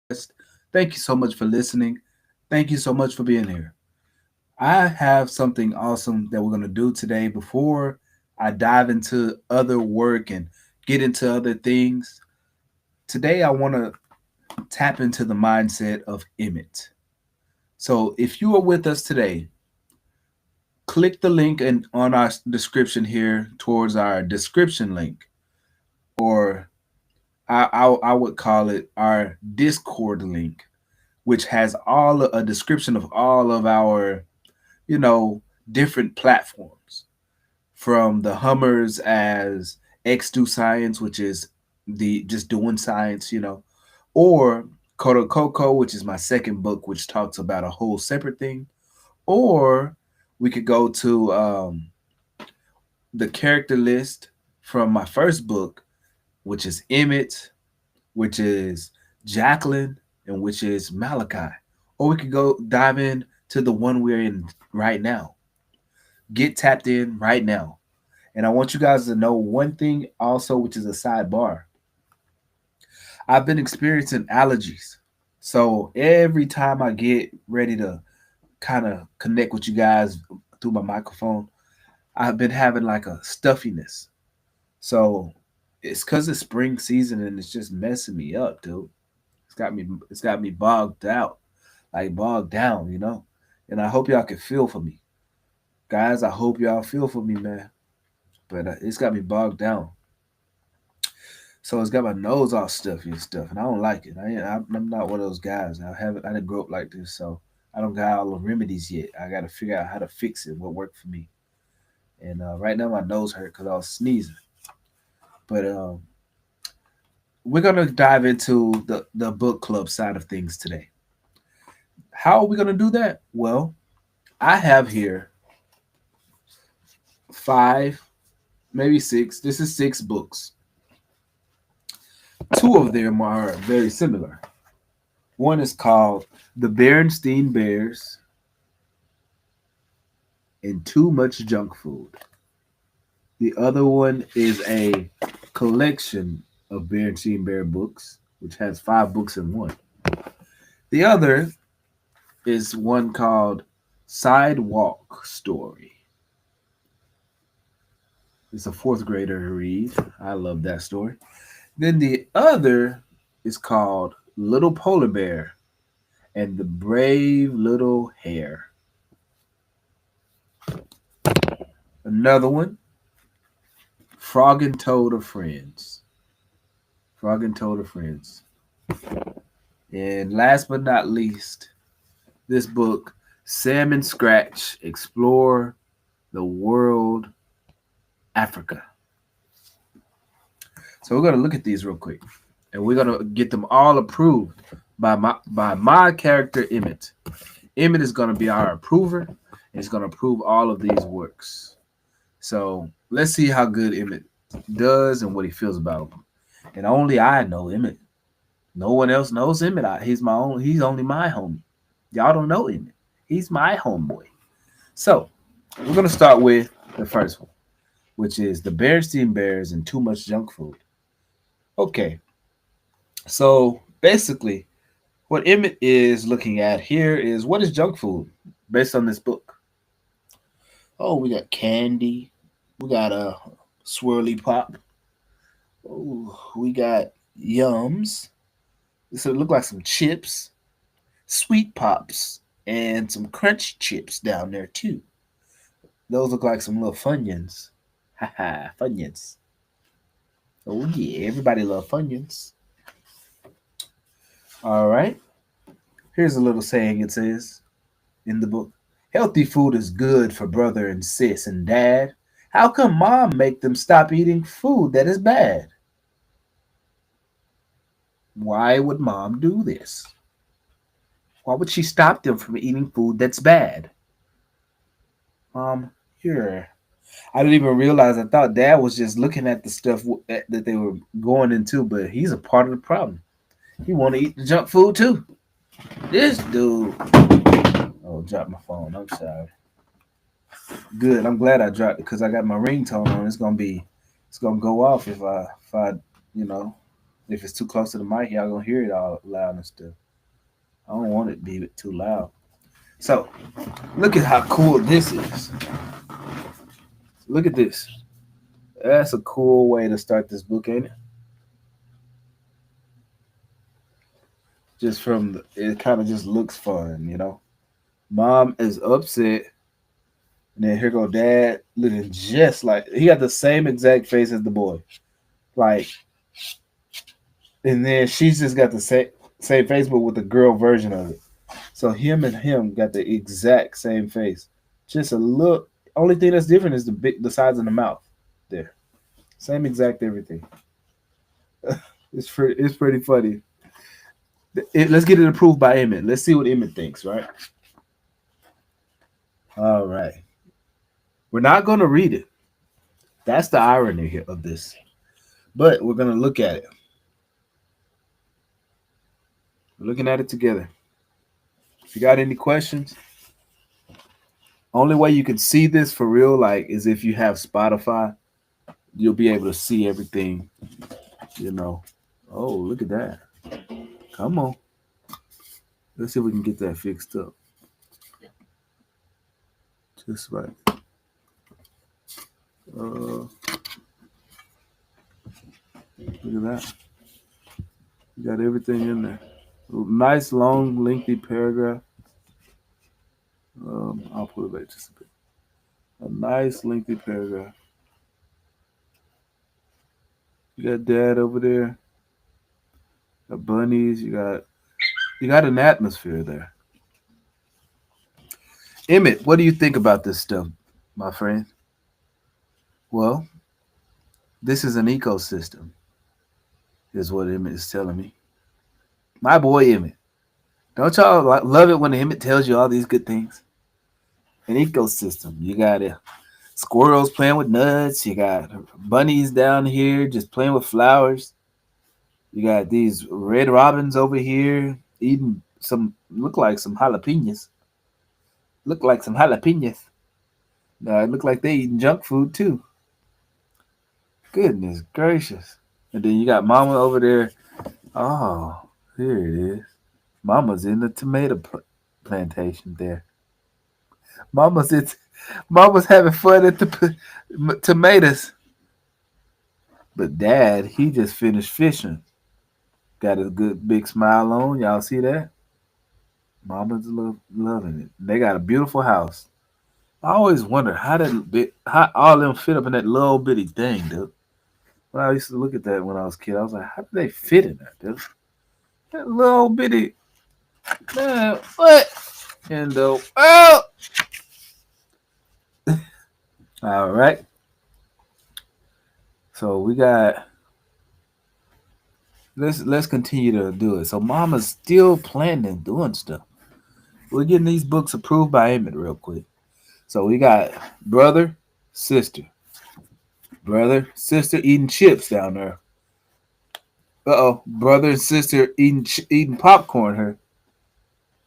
podcast. Thank you so much for listening. Thank you so much for being here. I have something awesome that we're going to do today before I dive into other work and get into other things. Today, I want to tap into the mindset of Emmett. So, if you are with us today, click the link on our description here towards our description link, or I would call it our Discord link, which has a description of all of our, you know, different platforms, from the Hummers as X Do Science, which is the just doing science, or Koto Coco, which is my second book, which talks about a whole separate thing, or we could go to the character list from my first book, which is Emmett, which is Jacqueline, and which is Malachi. Or we could go dive in to the one we're in right now. Get tapped in right now. And I want you guys to know one thing also, which is a sidebar. I've been experiencing allergies. So every time I get ready to kind of connect with you guys through my microphone, I've been having like a stuffiness. So it's because it's spring season and it's just messing me up, dude. It's got me bogged out, like bogged down. And I hope y'all can feel for me, guys. I hope y'all feel for me, man. But it's got me bogged down. So it's got my nose all stuffy and stuff, and I don't like it. I'm not one of those guys. I didn't grow up like this, so I don't got all the remedies yet. I got to figure out how to fix it, what worked for me. And right now my nose hurt because I was sneezing. But we're gonna dive into the book club side of things today. How are we gonna do that? Well, I have here five, maybe six. This is six books. Two of them are very similar. One is called The Berenstein Bears and Too Much Junk Food. The other one is a collection of Berenstein Bear books, which has five books in one. The other is one called Sidewalk Story. It's a fourth grader read. I love that story. Then the other is called Little Polar Bear and the Brave Little Hare. Another one, Frog and Toad are Friends. Frog and Toad are Friends. And last but not least, this book, Sam and Scratch Explore the World Africa. So we're going to look at these real quick. And we're going to get them all approved by my character, Emmett. Emmett is going to be our approver, and he's going to approve all of these works. So let's see how good Emmett does and what he feels about them. And only I know Emmett. No one else knows Emmett. He's only my homie. Y'all don't know Emmett. He's my homeboy. So we're gonna start with the first one, which is the Berenstein Bears and Too Much Junk Food. Okay, so basically, what Emmett is looking at here is what is junk food based on this book. Oh, we got candy. We got a swirly pop. Oh, we got yums. So it look like some chips, sweet pops, and some crunch chips down there too. Those look like some little funyuns. Haha, funyuns. Oh yeah, everybody love funyuns. All right. Here's a little saying it says in the book. Healthy food is good for brother and sis and dad. How come mom make them stop eating food that is bad? Why would mom do this? Why would she stop them from eating food that's bad? Here. I didn't even realize. I thought dad was just looking at the stuff that they were going into, but he's a part of the problem. He want to eat the junk food too. This dude. Oh, dropped my phone. I'm sorry. Good. I'm glad I dropped it because I got my ringtone on. It's gonna go off if I you know If it's too close to the mic, y'all gonna hear it all loud and stuff. I don't want it to be too loud. So look at how cool this is. Look at this. That's a cool way to start this book, ain't it? Just from it kind of just looks fun. Mom is upset, and then here go dad looking just like he got the same exact face as the boy. Like, and then she's just got the same Facebook with the girl version of it. So him and him got the exact same face. Just a look. Only thing that's different is the size of the mouth. There, same exact everything. It's pretty funny. Let's get it approved by Emmett. Let's see what Emmett thinks. Right. All right. We're not going to read it. That's the irony here of this. But we're going to look at it. We're looking at it together. If you got any questions, only way you can see this for real, like, is if you have Spotify. You'll be able to see everything. Oh, look at that. Come on. Let's see if we can get that fixed up. Just right. Look at that. You got everything in there. Nice, long, lengthy paragraph. I'll pull it back just a bit. A nice, lengthy paragraph. You got dad over there. Got bunnies. You got an atmosphere there. Emmett, what do you think about this stuff, my friend? Well, this is an ecosystem, is what Emmett is telling me. My boy Emmett. Don't y'all love it when Emmett tells you all these good things? An ecosystem. You got squirrels playing with nuts. You got bunnies down here just playing with flowers. You got these red robins over here eating some jalapenos. Look like some jalapenos. It look like they eating junk food too. Goodness gracious. And then you got mama over there. Oh, here it is. Mama's in the tomato plantation there. Mama's it's Mama's having fun at the tomatoes. But dad, he just finished fishing. Got a good big smile on. Y'all see that? Mama's loving it. They got a beautiful house. I always wonder how all them fit up in that little bitty thing, dude. When I used to look at that when I was a kid, I was like, how do they fit in there, dude? That little bitty man, what in the world? All right. So we got let's continue to do it. So Mama's still planning doing stuff. We're getting these books approved by Emmett real quick. So we got brother, sister, brother, sister eating chips down there. Brother and sister eating popcorn here.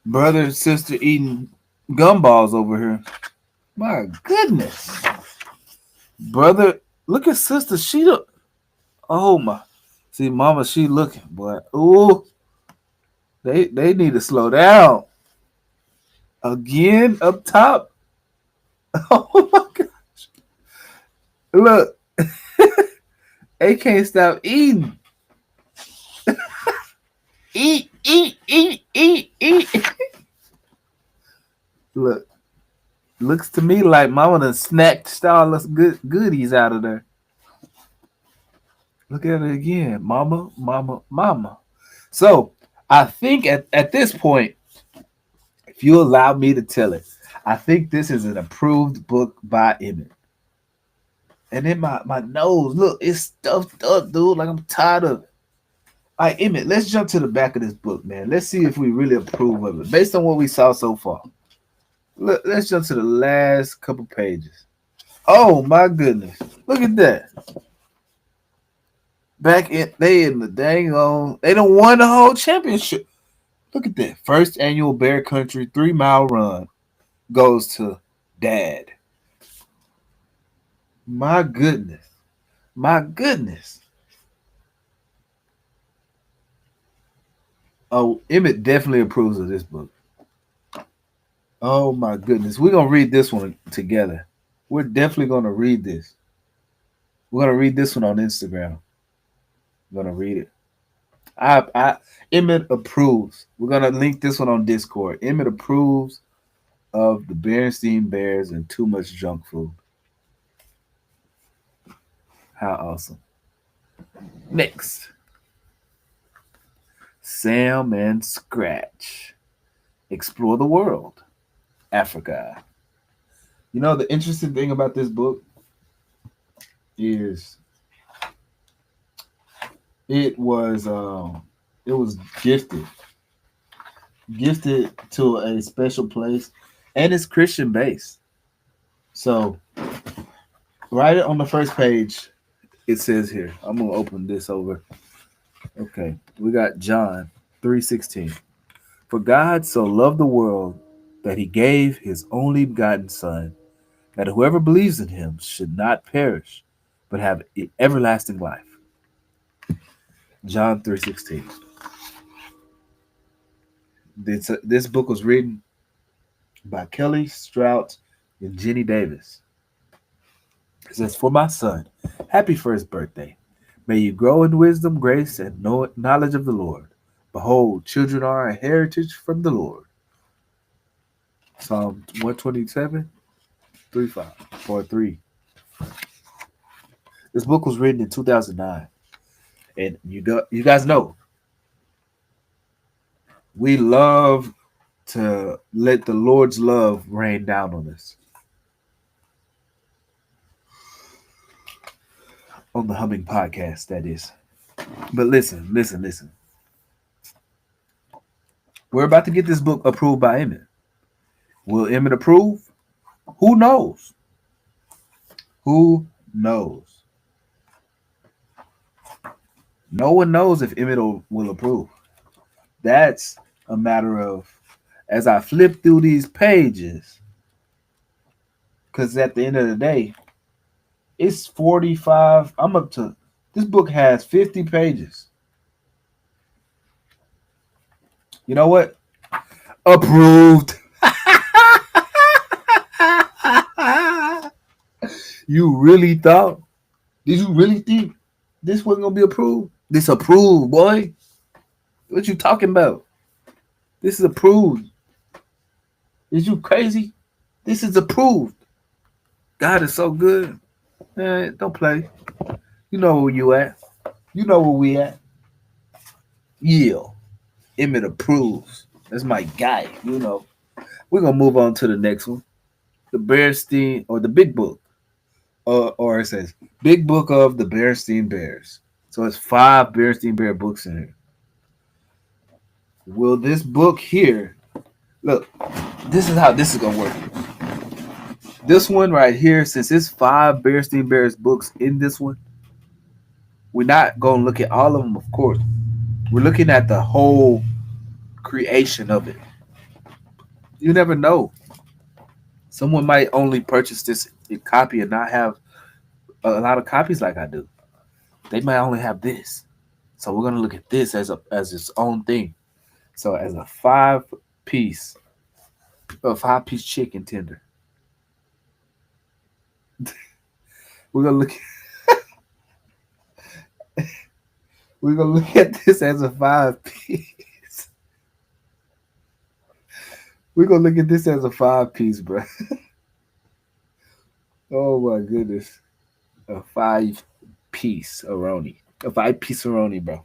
Brother and sister eating gumballs over here. My goodness, brother, look at sister. She look. Oh my, see, mama, she looking, boy. Ooh, they need to slow down again up top. Oh my gosh, look, they can't stop eating. Eat, eat, eat, eat, eat. Look, looks to me like mama done snatched all us goodies out of there. Look at it again. Mama, mama, mama. So I think at this point, if you allow me to tell it, I think this is an approved book by Emmett. And then my nose, look, it's stuffed up, dude. Like I'm tired of it. All right, Emmett, let's jump to the back of this book, man. Let's see if we really approve of it based on what we saw so far. Let's jump to the last couple pages. Oh my goodness. Look at that. They in the dang on. They don't won the whole championship. Look at that. First annual Bear Country 3-mile run goes to dad. My goodness. My goodness. Oh, Emmett definitely approves of this book. Oh my goodness. We're gonna read this one together. We're definitely gonna read this. We're gonna read this one on Instagram. We're gonna read it. I Emmett approves. We're gonna link this one on Discord. Emmett approves of the Berenstein Bears and too much junk food. How awesome. Next, Sam and Scratch. Explore the world. Africa. You know the interesting thing about this book is it was um it was gifted to a special place, and it's Christian based. So right on the first page, it says here. I'm gonna open this over. Okay, we got John 3:16. For God so loved the world that he gave his only begotten Son, that whoever believes in him should not perish, but have everlasting life. John 3:16. This book was written by Kelly Strout and Jenny Davis. It says, "For my son, happy first birthday. May you grow in wisdom, grace, and knowledge of the Lord. Behold, children are a heritage from the Lord." Psalm 127, 3, 5, 4, 3. This book was written in 2009. And you guys know, we love to let the Lord's love rain down on us. On the Humming Podcast, that is. But listen. We're about to get this book approved by Emmett. Will Emmett approve? Who knows? Who knows? No one knows if Emmett will approve. That's a matter of, as I flip through these pages, because at the end of the day, it's 45. I'm up to, this book has 50 pages. You know what? Approved. You really thought? Did you really think this wasn't gonna be approved? This approved, boy. What you talking about? This is approved. Is you crazy? This is approved. God is so good. Man, don't play. You know where you at. You know where we at. Yeah. Emmett approves. That's my guy. You know. We're gonna move on to the next one. The Berenstein, or the Big Book. Or it says Big Book of the Berenstein Bears. So it's 5 Berenstein Bear books in here. Will this book here, look, this is how this is gonna work. This one right here, since it's 5 Berenstein Bears books in this one, we're not gonna look at all of them, of course. We're looking at the whole creation of it. You never know. Someone might only purchase this copy and not have a lot of copies like I do. They might only have this. So we're gonna look at this as its own thing. So as a piece, a 5-piece chicken tender. We're gonna look. We're gonna look at this as a 5-piece. We're gonna look at this as a 5-piece, bro. Oh my goodness, a 5-piece aroni, a 5-piece aroni, bro.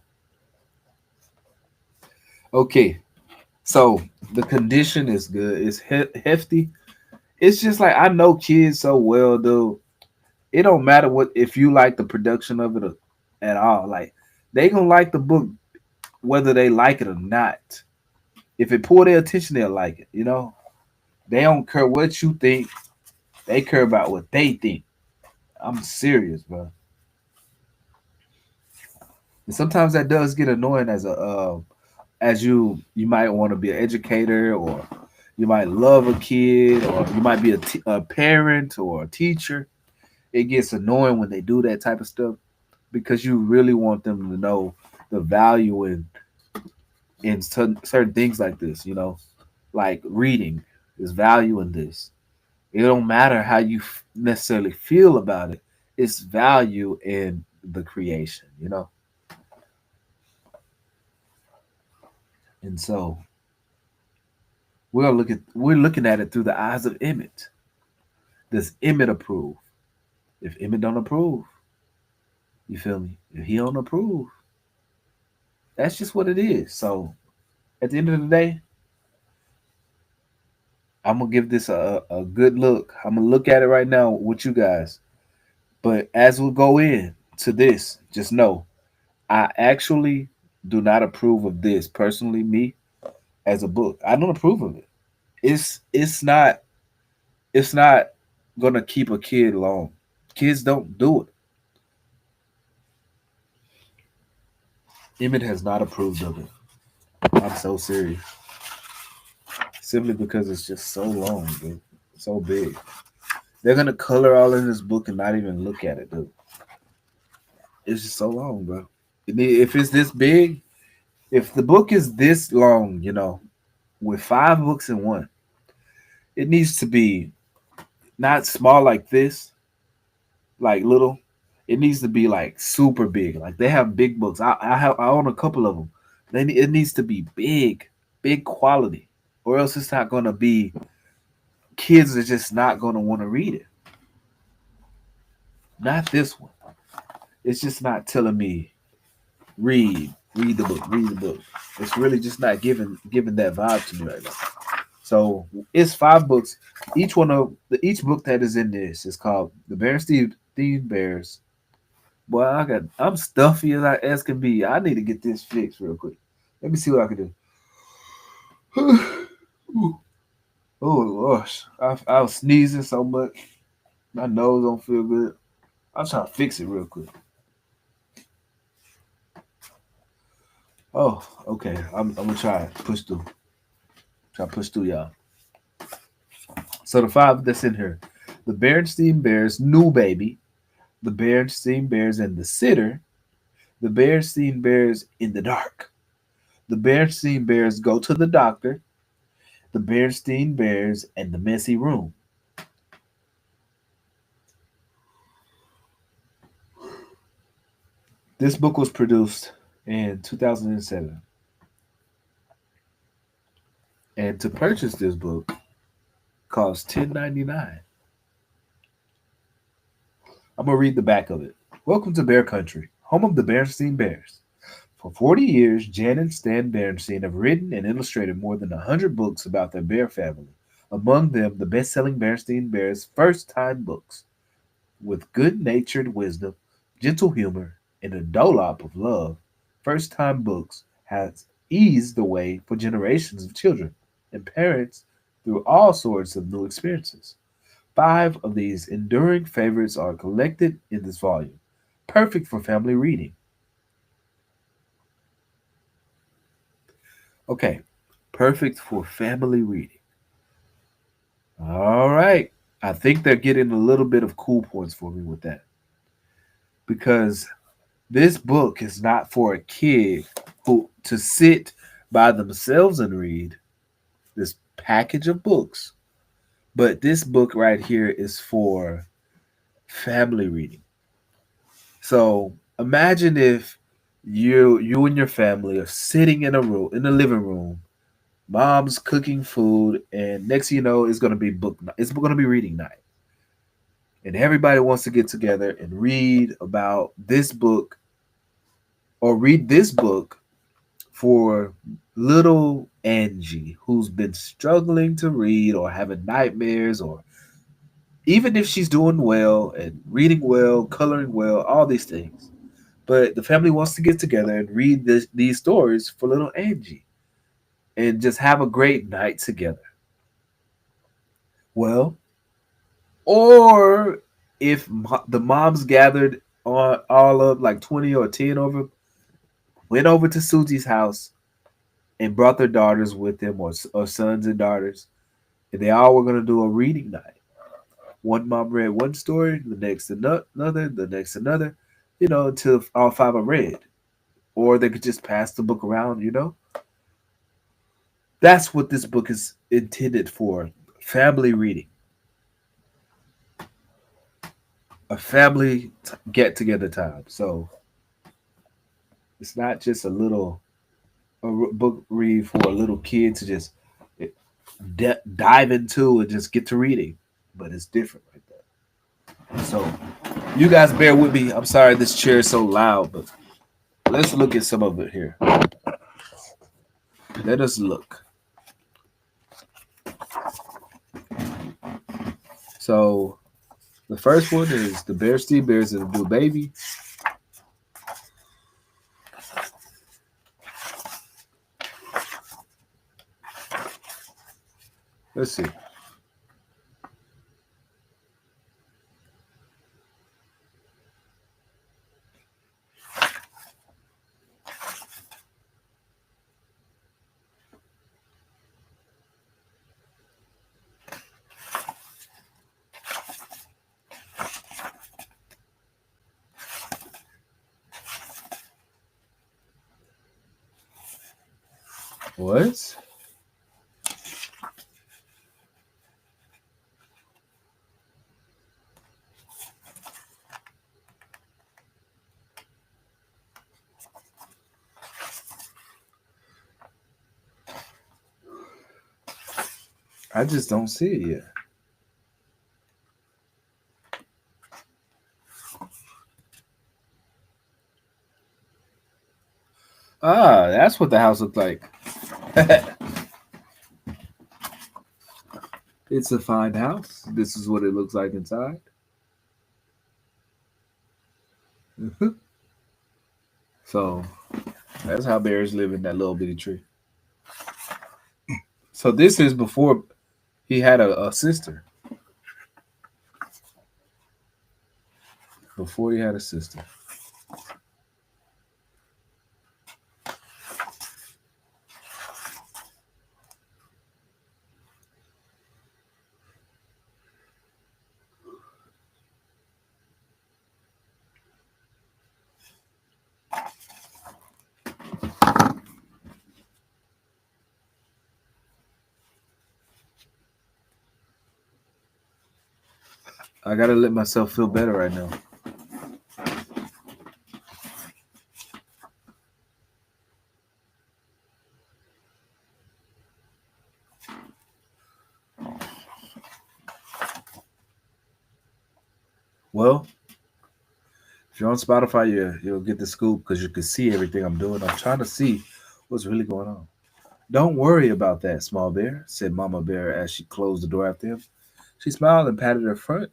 Okay, so the condition is good. It's hefty. It's just like, I know kids so well, dude. It don't matter what, if you like the production of it at all. Like, they gonna like the book whether they like it or not. If it pull their attention, they'll like it. You know, they don't care what you think. They care about what they think. I'm serious, bro. And sometimes that does get annoying as you might want to be an educator, or you might love a kid, or you might be a parent or a teacher. It gets annoying when they do that type of stuff, because you really want them to know the value in certain things like this, like reading. There's value in this. It don't matter how you necessarily feel about it. It's value in the creation. And so we're looking at it through the eyes of Emmett. Does Emmett approve? If Emmett don't approve, you feel me? If he don't approve, that's just what it is. So at the end of the day, I'm gonna give this a good look. I'm gonna look at it right now with you guys. But as we go in to this, just know I actually do not approve of this personally. Me as a book, I don't approve of it. It's not gonna keep a kid long. Kids don't do it. Emmett has not approved of it. I'm so serious. Simply because it's just so long, dude. So big. They're gonna color all in this book and not even look at it, dude. It's just so long, bro. If it's this big, if the book is this long, with 5 books in one, it needs to be not small like this, like little. It needs to be like super big. Like they have big books. I own a couple of them. It needs to be big, big quality, or else it's not gonna be. Kids are just not gonna want to read it. Not this one. It's just not telling me read the book, read the book. It's really just not giving that vibe to me right now. So it's 5 books. Each book that is in this is called The Berenstain Bears. Boy, I'm stuffy as can be. I need to get this fixed real quick. Let me see what I can do. Oh gosh, I was sneezing so much. My nose don't feel good. I'm trying to fix it real quick. Oh, okay. I'm gonna try push through. Try to push through, y'all. So the 5 that's in here: the Berenstain Bears, New Baby, the Berenstain Bears and the Sitter, the Berenstain Bears in the Dark, the Berenstain Bears go to the doctor, the Berenstain Bears and the Messy Room. This book was produced in 2007, and to purchase this book costs $10.99. I'm gonna read the back of it. Welcome to Bear Country, home of the Berenstain Bears. For 40 years, Jan and Stan Berenstain have written and illustrated more than 100 books about their bear family. Among them, the best-selling Berenstain Bears first-time books. With good-natured wisdom, gentle humor, and a dollop of love, first-time books has eased the way for generations of children and parents through all sorts of new experiences. 5 of these enduring favorites are collected in this volume, perfect for family reading. Okay, perfect for family reading. All right. I think they're getting a little bit of cool points for me with that because this book is not for a kid who to sit by themselves and read this package of books, but this book right here is for family reading. So imagine if you and your family are sitting in a living room, mom's cooking food, and next thing you know, it's gonna be it's gonna be reading night, and everybody wants to get together and read about this book or read this book for little Angie, who's been struggling to read or having nightmares, or even if she's doing well and reading well, coloring well, all these things. But the family wants to get together and read these stories for little Angie and just have a great night together. Well, or if the moms gathered all up like 20 or 10 over, went over to Susie's house and brought their daughters with them or sons and daughters, and they all were going to do a reading night. One mom read one story, the next another, the next another, until all 5 are read. Or they could just pass the book around. That's what this book is intended for. Family reading, a family get together time. So it's not just a little book read for a little kid to just dive into and just get to reading, but it's different like that. So you guys bear with me. I'm sorry this chair is so loud, but let's look at some of it here. Let us look. So the first one is the Bear Steve Bears and the Blue Baby. Let's see. What? I just don't see it yet. Ah, that's what the house looked like. It's a fine house. This is what it looks like inside. So that's how bears live in that little bitty tree. So this is before he had a sister. Before he had a sister. I gotta let myself feel better right now. Well, if you're on Spotify, you'll get the scoop because you can see everything I'm doing. I'm trying to see what's really going on. Don't worry about that, small bear, said Mama Bear as she closed the door after him. She smiled and patted her front,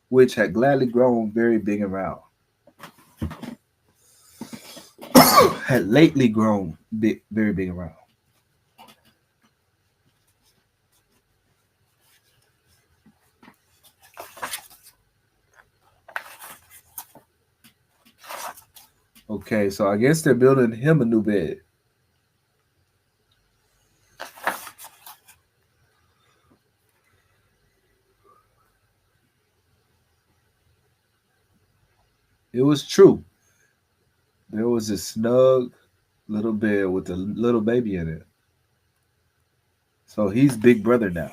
which had gladly grown very big and round. Had lately grown big, very big and round. Okay, so I guess they're building him a new bed. It was true. There was a snug little bed with a little baby in it. So he's big brother now.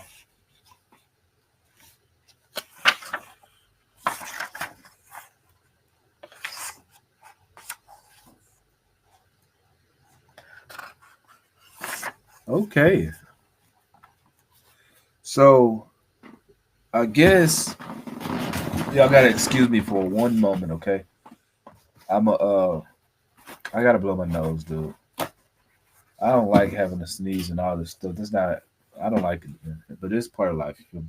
Okay. So I guess y'all gotta excuse me for one moment, okay? I'm a I gotta blow my nose, dude. I don't like having to sneeze and all this stuff. That's not I don't like it, man. But it's part of life, you feel me?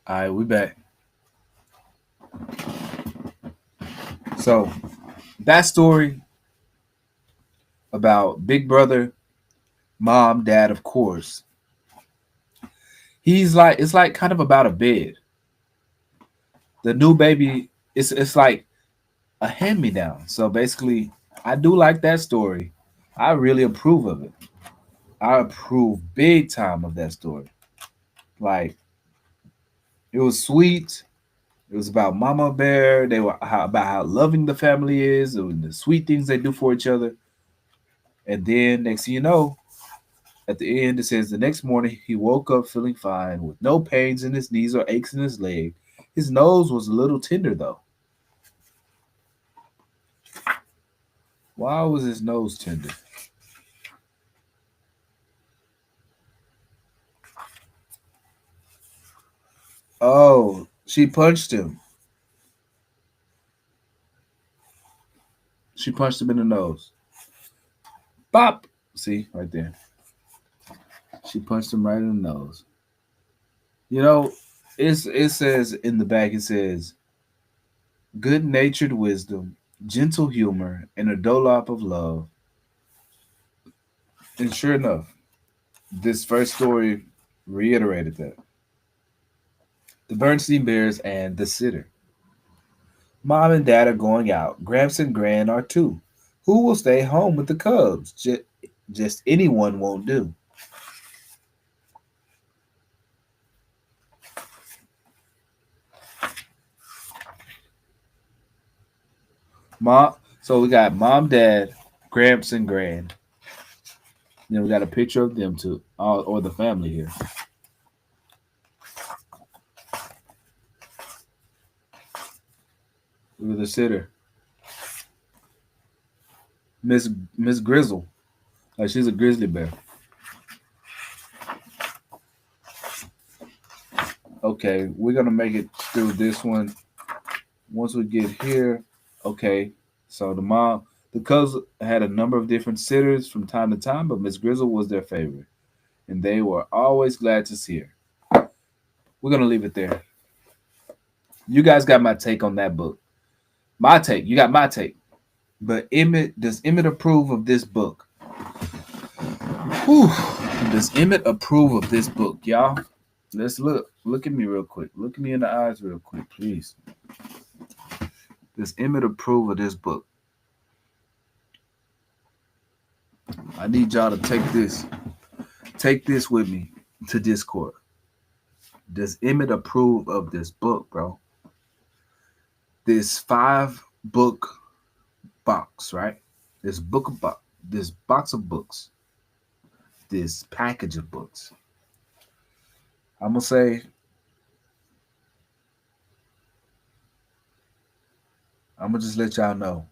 Alright, we back. So that story about Big Brother, Mom, Dad, of course. He's like it's like kind of about a bed. The new baby it's like a hand me down. So basically I do like that story. I really approve of it. I approve big time of that story. Like it was sweet. It was about Mama Bear. They were about how loving the family is and the sweet things they do for each other. And then next thing you know, at the end it says the next morning he woke up feeling fine with no pains in his knees or aches in his leg. His nose was a little tender though. Why was his nose tender? Oh, she punched him. She punched him in the nose. Bop. See right there. She punched him right in the nose. You know, it says in the back. It says good natured wisdom, gentle humor, and a dollop of love. And sure enough, this first story reiterated that. The Bernstein Bears and the Sitter. Mom and Dad are going out. Gramps and Gran are too. Who will stay home with the Cubs? Just anyone won't do. Mom. So we got Mom, Dad, Gramps, and Gran. Then we got a picture of them too, all or the family here. Look at the sitter, Miss Miss Grizzle. Like she's a grizzly bear. Okay, we're gonna make it through this one. Once we get here, okay. So the Cubs had a number of different sitters from time to time, but Miss Grizzle was their favorite, and they were always glad to see her. We're gonna leave it there. You guys got my take on that book. My take. You got my take. But Emmett, does Emmett approve of this book? Whew. Does Emmett approve of this book, y'all? Let's look. Look at me real quick. Look at me in the eyes real quick, please. Does Emmett approve of this book? I need y'all to take this. Take this with me to Discord. Does Emmett approve of this book, bro? This 5 book box, right? This book of this box of books, this package of books. I'm gonna say, I'm gonna just let y'all know.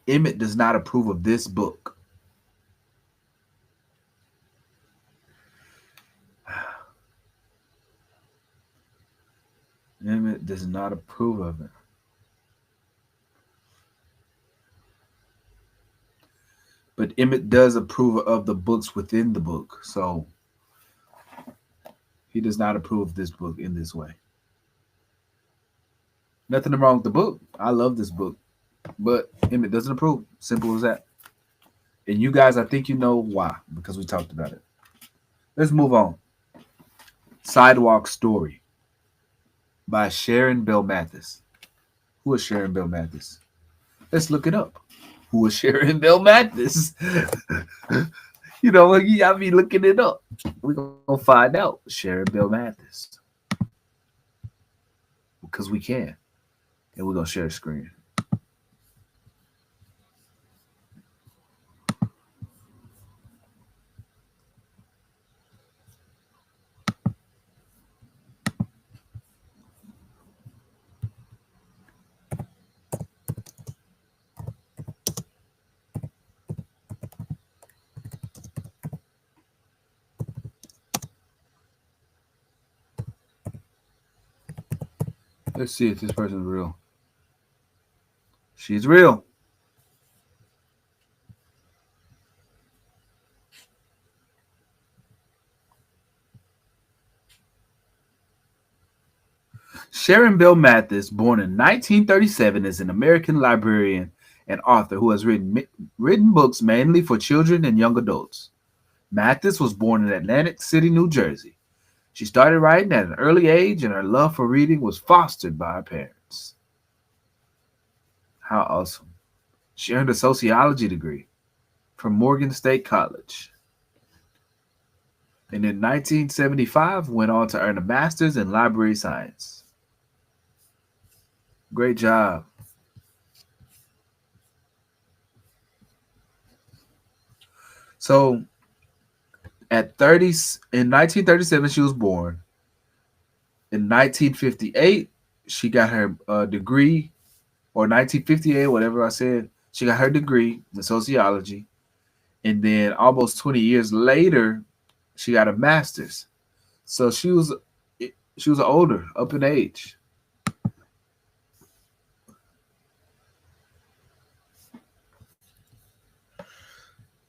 Emmett does not approve of this book. Emmett does not approve of it. But Emmett does approve of the books within the book. So he does not approve of this book in this way. Nothing wrong with the book. I love this book. But Emmett doesn't approve. Simple as that. And you guys, I think you know why, because we talked about it. Let's move on. Sidewalk Story by Sharon Bell Mathis. Who is Sharon Bell Mathis? Let's look it up. Who is Sharon Bell Mathis? You know, I be looking it up. We're going to find out. Sharon Bell Mathis. Because we can. And we're going to share a screen. Let's see if this person's real. She's real. Sharon Bell Mathis, born in 1937, is an American librarian and author who has written books mainly for children and young adults. Mathis was born in Atlantic City, New Jersey. She started writing at an early age, and her love for reading was fostered by her parents. How awesome. She earned a sociology degree from Morgan State College. And in 1975 went on to earn a master's in library science. Great job. So at 30 in 1937 she was born. In 1958 she got her degree, or 1958, whatever I said. She got her degree in sociology, and then almost 20 years later she got a master's. So she was older, up in age.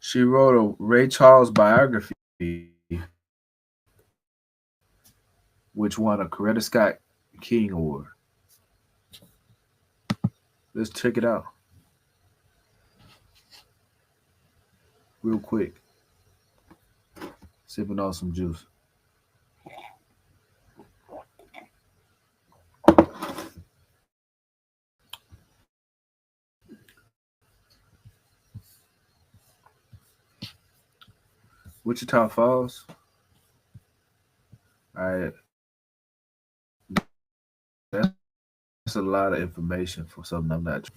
She wrote a Ray Charles biography, which won a Coretta Scott King Award. Let's check it out real quick. Sipping on some juice. Wichita Falls. All right, that's a lot of information for something I'm not.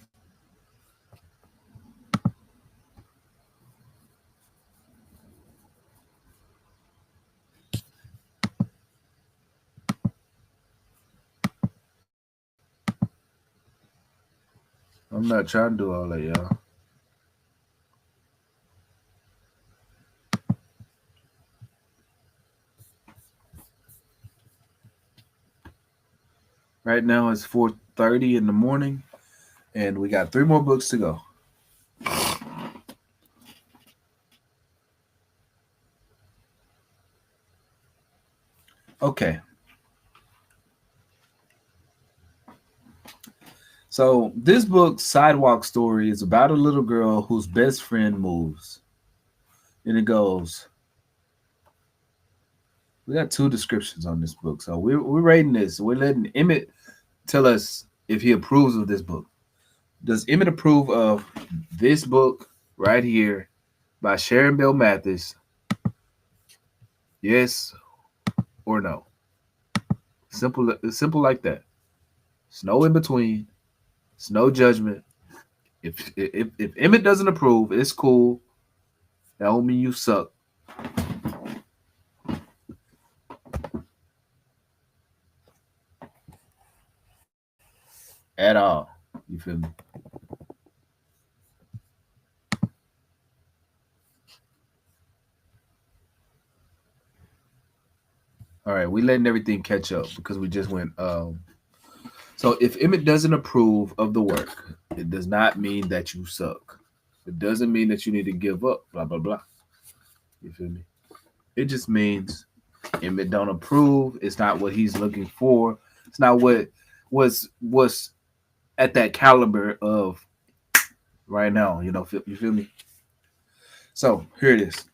I'm not trying to do all that, y'all. Right now it's 4:30 in the morning, and we got three more books to go. Okay, so this book, Sidewalk Story, is about a little girl whose best friend moves. And it goes, we got two descriptions on this book. So we're rating this. We're letting Emmett tell us if he approves of this book. Does Emmett approve of this book right here by Sharon Bell Mathis? Yes or no? Simple like that. It's no in between. It's no judgment. If Emmett doesn't approve, it's cool. That don't mean you suck at all. You feel me? All right, we letting everything catch up because we just went. So if Emmett doesn't approve of the work, it does not mean that you suck. It doesn't mean that you need to give up. Blah blah blah. You feel me? It just means Emmett don't approve. It's not what he's looking for. It's not what was at that caliber of right now. You feel me? So here it is.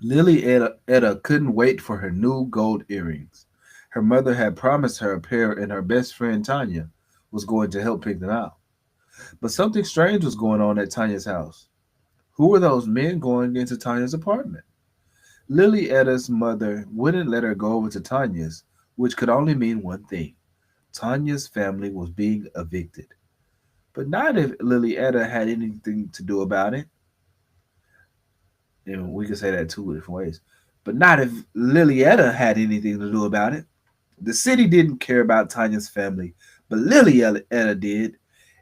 Lily Etta couldn't wait for her new gold earrings. Her mother had promised her a pair, and her best friend Tanya was going to help pick them out. But something strange was going on at Tanya's house. Who were those men going into Tanya's apartment? Lily Etta's mother wouldn't let her go over to Tanya's, which could only mean one thing: Tanya's family was being evicted. But not if Lily Etta had anything to do about it. And we could say that two different ways. But not if Lilietta had anything to do about it. The city didn't care about Tanya's family, but Lilietta did,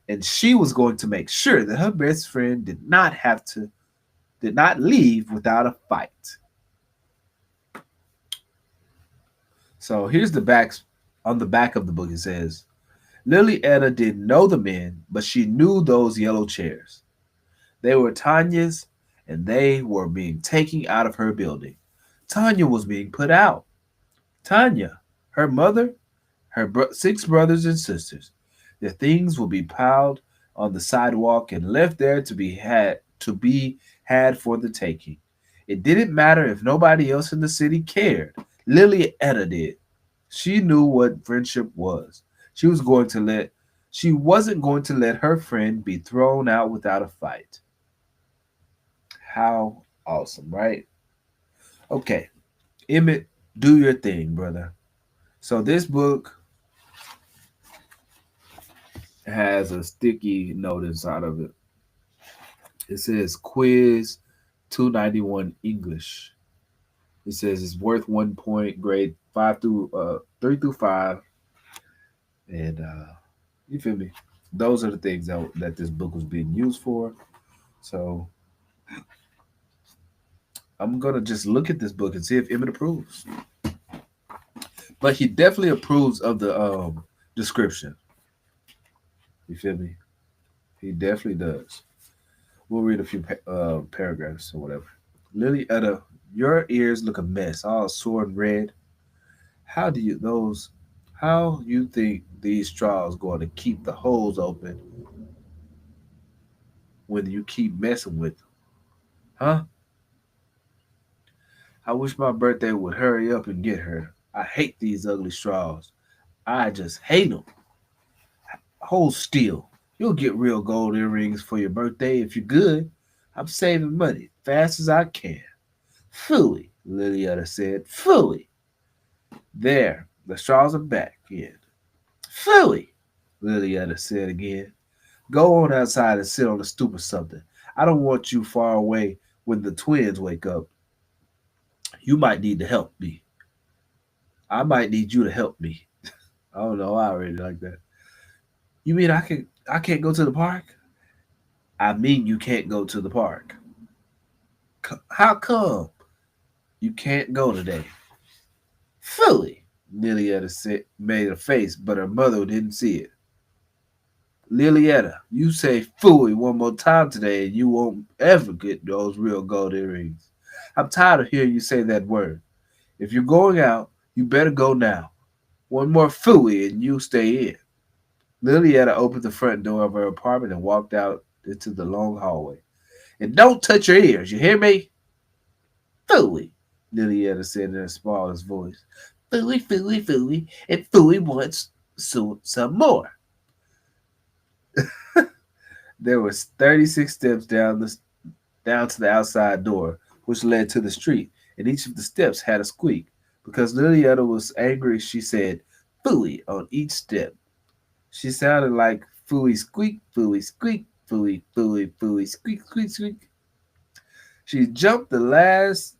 and she was going to make sure that her best friend did not leave without a fight. So here's the back on the back of the book. It says Lilietta didn't know the men, but she knew those yellow chairs. They were Tanya's, and they were being taken out of her building. Tanya was being put out. Tanya, her mother, six brothers and sisters. Their things will be piled on the sidewalk and left there to be had for the taking. It didn't matter if nobody else in the city cared. Lily Etta did. She knew what friendship was. She was going to let She wasn't going to let her friend be thrown out without a fight. How awesome, right? Okay, Emmett, do your thing, brother. So this book has a sticky note inside of it. It says quiz 291 English. It says it's worth 1 point, grade 3 through 5, and you feel me? Those are the things that this book was being used for. So I'm gonna just look at this book and see if Emmett approves. But he definitely approves of the description. You feel me? He definitely does. We'll read a few paragraphs or whatever. Lily Etta, your ears look a mess, all sore and red. How do you those? How you think these straws going to keep the holes open when you keep messing with them? Huh? I wish my birthday would hurry up and get her. I hate these ugly straws. I just hate them. Hold still. You'll get real gold earrings for your birthday if you're good. I'm saving money fast as I can. Phooey, Lilietta said. Phooey. There, the straws are back in. Phooey, Lilietta said again. Go on outside and sit on the stoop or something. I don't want you far away when the twins wake up. You might need to help me. I might need you to help me. I don't know. I already like that. You mean I can't go to the park? I mean you can't go to the park. How come you can't go today? Philly. Lilietta said, made a face, but her mother didn't see it. Lilietta, you say phooey one more time today and you won't ever get those real gold earrings. I'm tired of hearing you say that word. If you're going out, you better go now. One more phooey and you stay in. Lilietta opened the front door of her apartment and walked out into the long hallway. And don't touch your ears, you hear me? Phooey, Lilietta said in her smallest voice. Phooey, phooey, phooey, and phooey wants some more. There was 36 steps down to the outside door, which led to the street, and each of the steps had a squeak. Because Lilietta was angry, she said "phooey" on each step. She sounded like "phooey squeak, phooey squeak, phooey phooey phooey squeak squeak squeak." She jumped the last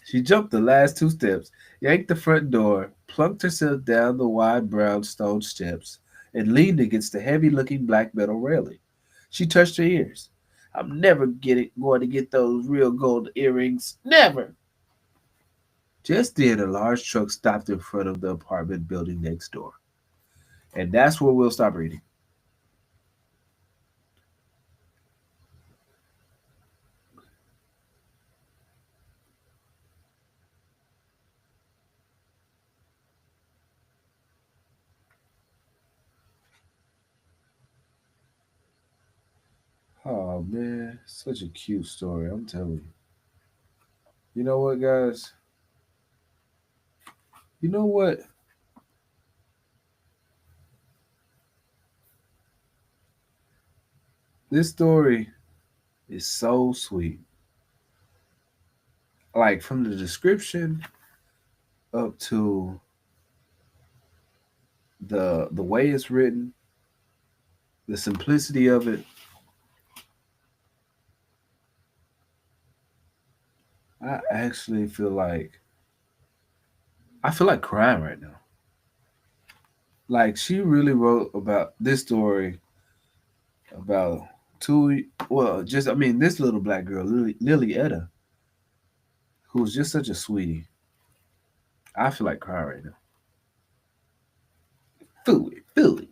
She jumped the last 2 steps, yanked the front door, plunked herself down the wide brown stone steps, and leaned against the heavy-looking black metal railing. She touched her ears. I'm never going to get those real gold earrings. Never. Just then, a large truck stopped in front of the apartment building next door. And that's where we'll stop reading. Oh, man. Such a cute story. I'm telling you. You know what, guys? You know what? This story is so sweet. Like from the description up to the way it's written, the simplicity of it, I actually feel like crying right now. Like she really wrote about this story about just I mean this little black girl, Lily Etta, who was just such a sweetie. I feel like crying right now. Philly, Philly,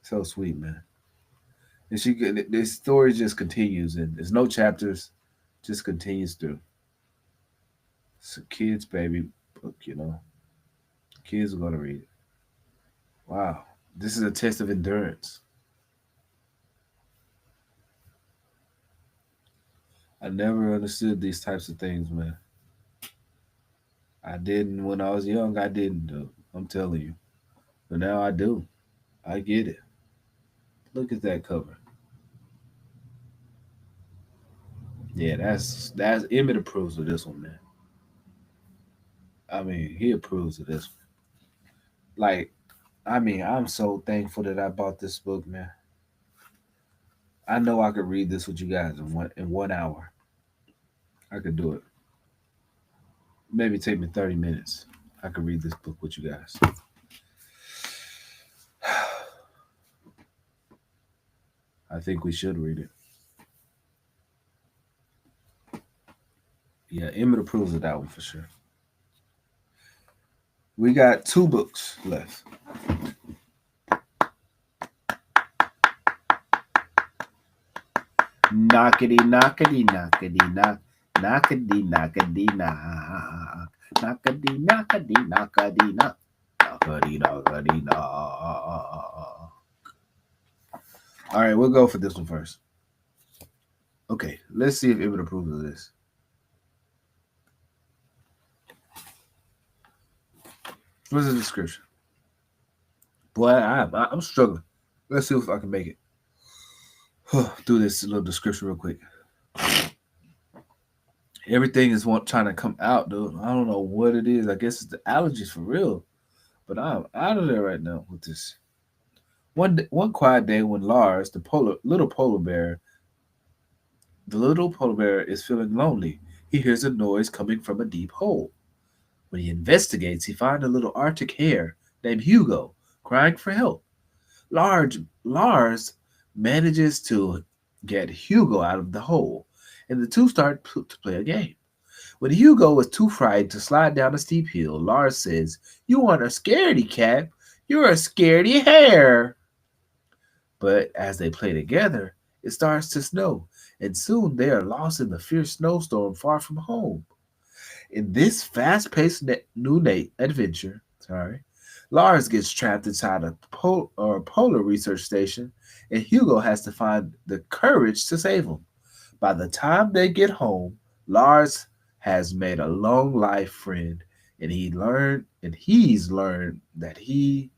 so sweet, man. And this story just continues, and there's no chapters, just continues through. It's a kids' baby book, you know. Kids are gonna read it. Wow, this is a test of endurance. I never understood these types of things, man. I didn't when I was young. I didn't do. I'm telling you. But now I do. I get it. Look at that cover. Yeah, that's Emmett approves of this one, man. I mean, he approves of this one. Like, I mean, I'm so thankful that I bought this book, man. I know I could read this with you guys in 1 hour. I could do it. Maybe take me 30 minutes. I could read this book with you guys. I think we should read it. Yeah, Emmett approves of that one for sure. We got two books left. Knockety knockety knockety knock knockety knockety knock knockety knockety knockety knock knockety knockety knock. All right, we'll go for this one first. Okay, let's see if Emmett approves of this. What's the description? Boy, I'm struggling. Let's see if I can make it. Do this little description real quick. Everything is trying to come out, dude. I don't know what it is. I guess it's the allergies for real. But I'm out of there right now with this. One quiet day when Lars, the little polar bear is feeling lonely. He hears a noise coming from a deep hole. When he investigates, he finds a little Arctic hare named Hugo crying for help. Lars manages to get Hugo out of the hole, and the two start to play a game. When Hugo was too frightened to slide down a steep hill, Lars says, "You aren't a scaredy cat, you're a scaredy hare." But as they play together, it starts to snow, and soon they are lost in the fierce snowstorm far from home. In this fast-paced adventure, Lars gets trapped inside a polar research station, and Hugo has to find the courage to save him. By the time they get home, Lars has made a long life friend, and he's learned that he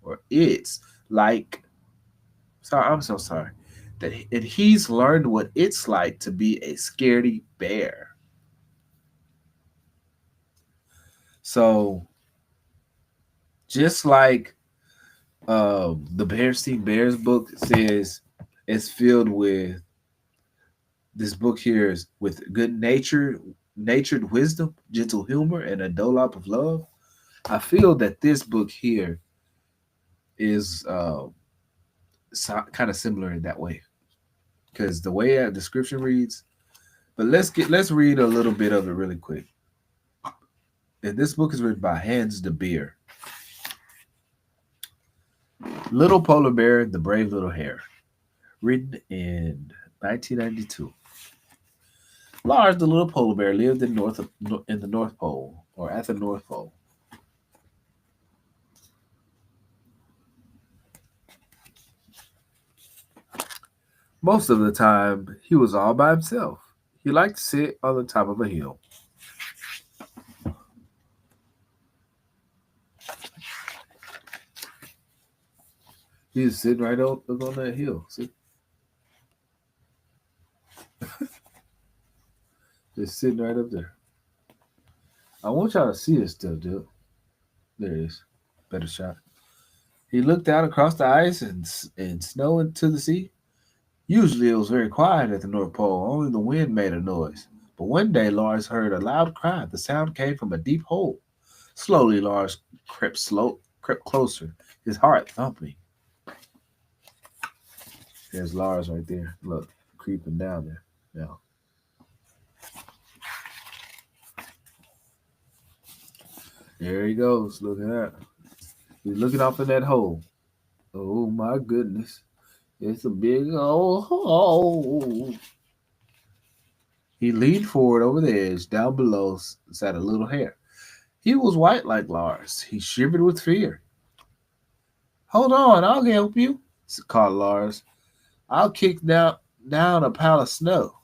or it's like sorry, I'm so sorry. And he's learned what it's like to be a scaredy bear. So just like the Bearstein Bears book says, it's filled with this book here is with natured wisdom, gentle humor, and a dollop of love. I feel that this book here is kind of similar in that way because the way a description reads. But let's read a little bit of it really quick. And this book is written by Hans de Beer. Little Polar Bear, the Brave Little Hare, written in 1992. Lars, the little polar bear, lived in the North Pole or at the North Pole. Most of the time, he was all by himself. He liked to sit on the top of a hill. He was sitting right up on that hill. See? Just sitting right up there. I want y'all to see this stuff, dude. There it is. Better shot. He looked out across the ice and snow into the sea. Usually it was very quiet at the North Pole. Only the wind made a noise. But one day Lars heard a loud cry. The sound came from a deep hole. Slowly Lars crept closer, his heart thumping. There's Lars right there. Look, creeping down there. Now. There he goes. Look at that. He's looking off in that hole. Oh my goodness. It's a big old hole. He leaned forward over the edge. Down below sat a little hare. He was white like Lars. He shivered with fear. "Hold on, I'll help you," called Lars. "I'll kick down a pile of snow."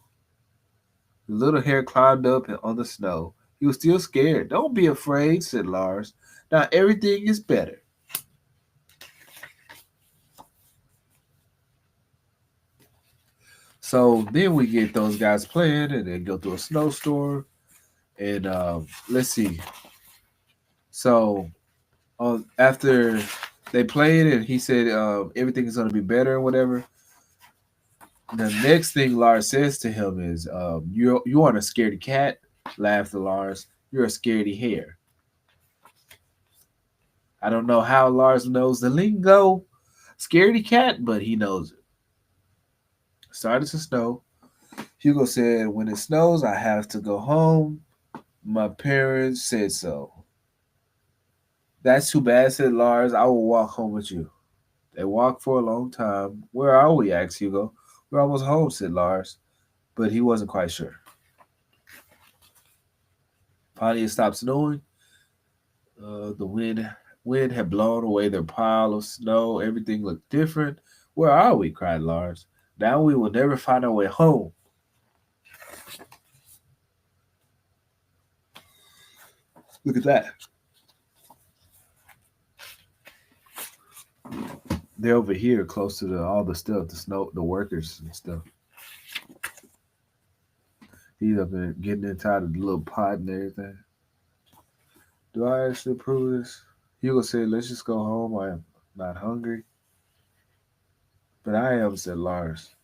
The little hare climbed up on the snow. He was still scared. "Don't be afraid," said Lars. "Now everything is better." So then we get those guys playing, and then go through a snowstorm. And let's see. So after they played, and he said everything is going to be better and whatever. The next thing Lars says to him is, "You aren't a scaredy cat," laughed Lars. "You're a scaredy hare." I don't know how Lars knows the lingo, scaredy cat, but he knows it. Started to snow. Hugo said, "When it snows, I have to go home. My parents said so." "That's too bad," said Lars. "I will walk home with you." They walked for a long time. "Where are we?" asked Hugo. "We're almost home," said Lars, but he wasn't quite sure. Finally, it stopped snowing. The wind had blown away their pile of snow. Everything looked different. "Where are we?" cried Lars. "Now we will never find our way home." Look at that. They're over here close to all the stuff, the snow, the workers and stuff. He's up there getting inside of the little pot and everything. "Do I actually approve this?" Hugo said, "Let's just go home. I am not hungry." "But I am," said Lars.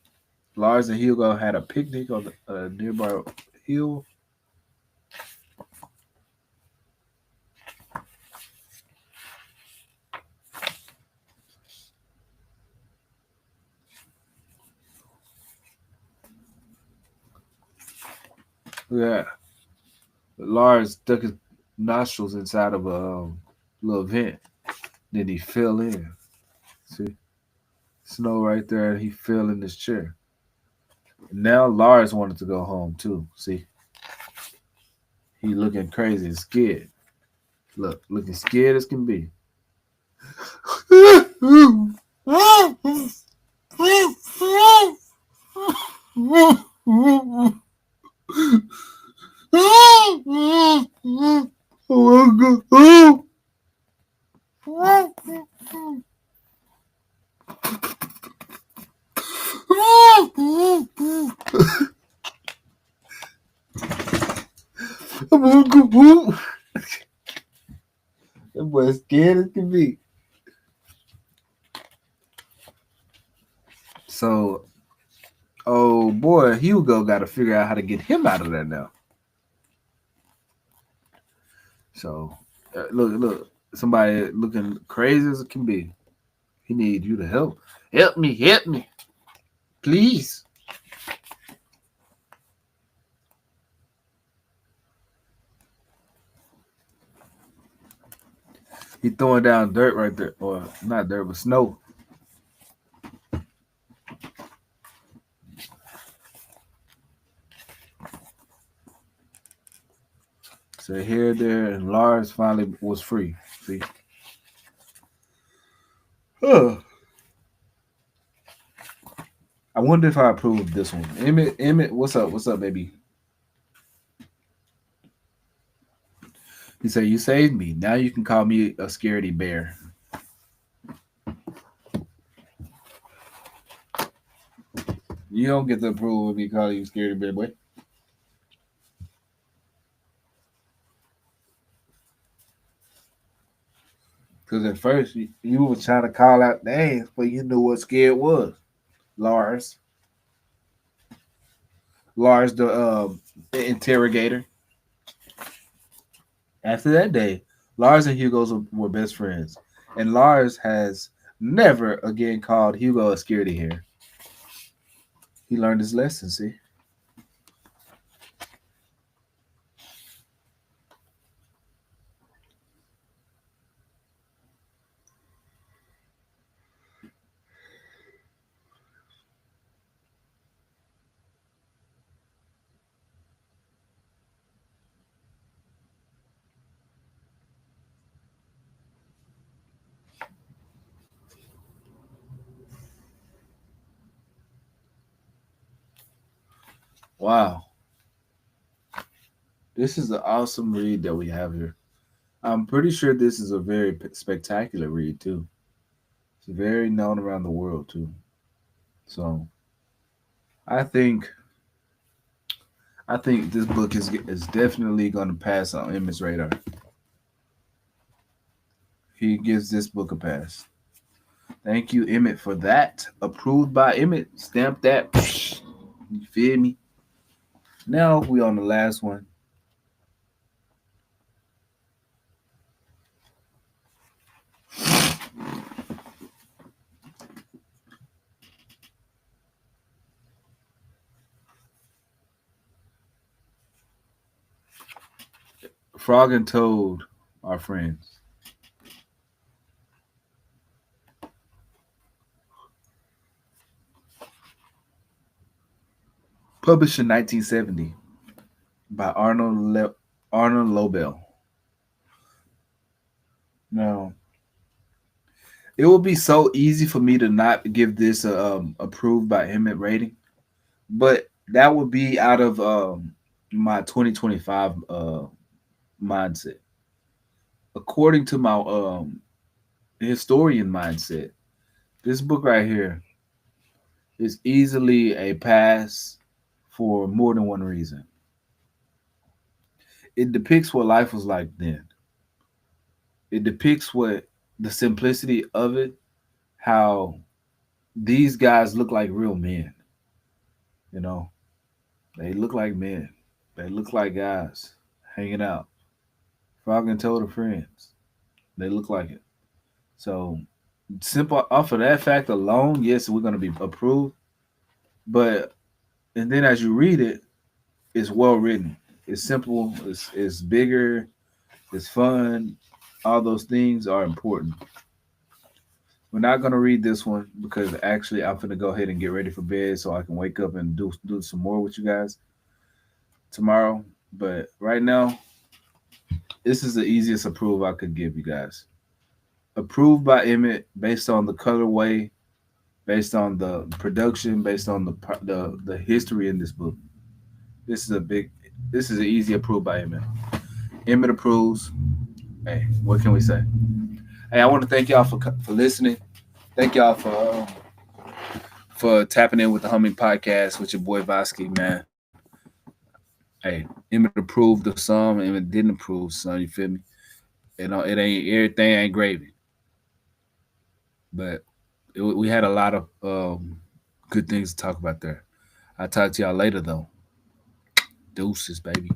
Lars and Hugo had a picnic on a nearby hill. Yeah, Lars stuck his nostrils inside of a little vent. Then he fell in. See, snow right there. And he fell in his chair. Now Lars wanted to go home too. See, he looking crazy and scared. Look, looking scared as can be. That boy scared as can be. So, oh boy, Hugo got to figure out how to get him out of there now. So, look, somebody looking crazy as it can be. He need you to help. Help me, please. He throwing down dirt right there, or not dirt, but snow. So here, there, and Lars finally was free. See, huh. I wonder if I approve this one. Emmett, what's up? What's up, baby? He said, "You saved me. Now you can call me a scaredy bear." You don't get the approval of me calling you scaredy bear, boy. Because at first you was trying to call out names, but you knew what scared was. Lars, Lars, the interrogator. After that day, Lars and Hugo were best friends, and Lars has never again called Hugo a scaredy hair. He learned his lesson. See, wow, this is an awesome read that we have here. I'm pretty sure this is a very spectacular read too. It's very known around the world too. So I think I think this book is definitely going to pass on Emmett's radar. He gives this book a pass. Thank you, Emmett, for that. Approved by Emmett. Stamp that. You feel me? Now we on the last one. Frog and Toad are friends. Published in 1970 by Arnold Lobel. Now, it will be so easy for me to not give this a approved by Emmett rating, but that would be out of my 2025 mindset. According to my historian mindset, this book right here is easily a pass for more than one reason. It depicts what life was like then. It depicts what the simplicity of it, how these guys look like real men. You know, they look like men. They look like guys hanging out. Frog and Toad are friends. They look like it. So simple off of that fact alone, yes, we're gonna be approved. But and then as you read it, it's well written. It's simple. It's bigger. It's fun. All those things are important. We're not gonna read this one because actually I'm gonna go ahead and get ready for bed so I can wake up and do some more with you guys tomorrow. But right now, this is the easiest approval I could give you guys. Approved by Emmett based on the colorway, based on the production, based on the history in this book. This is a big. This is an easy approved by Emmett. Emmett approves. Hey, what can we say? Hey, I want to thank y'all for listening. Thank y'all for tapping in with the Humming Podcast with your boy Vosky, man. Hey, Emmett approved of some, Emmett didn't approve some. You feel me? It ain't everything ain't gravy, but we had a lot of good things to talk about there. I'll talk to y'all later though. Deuces, baby.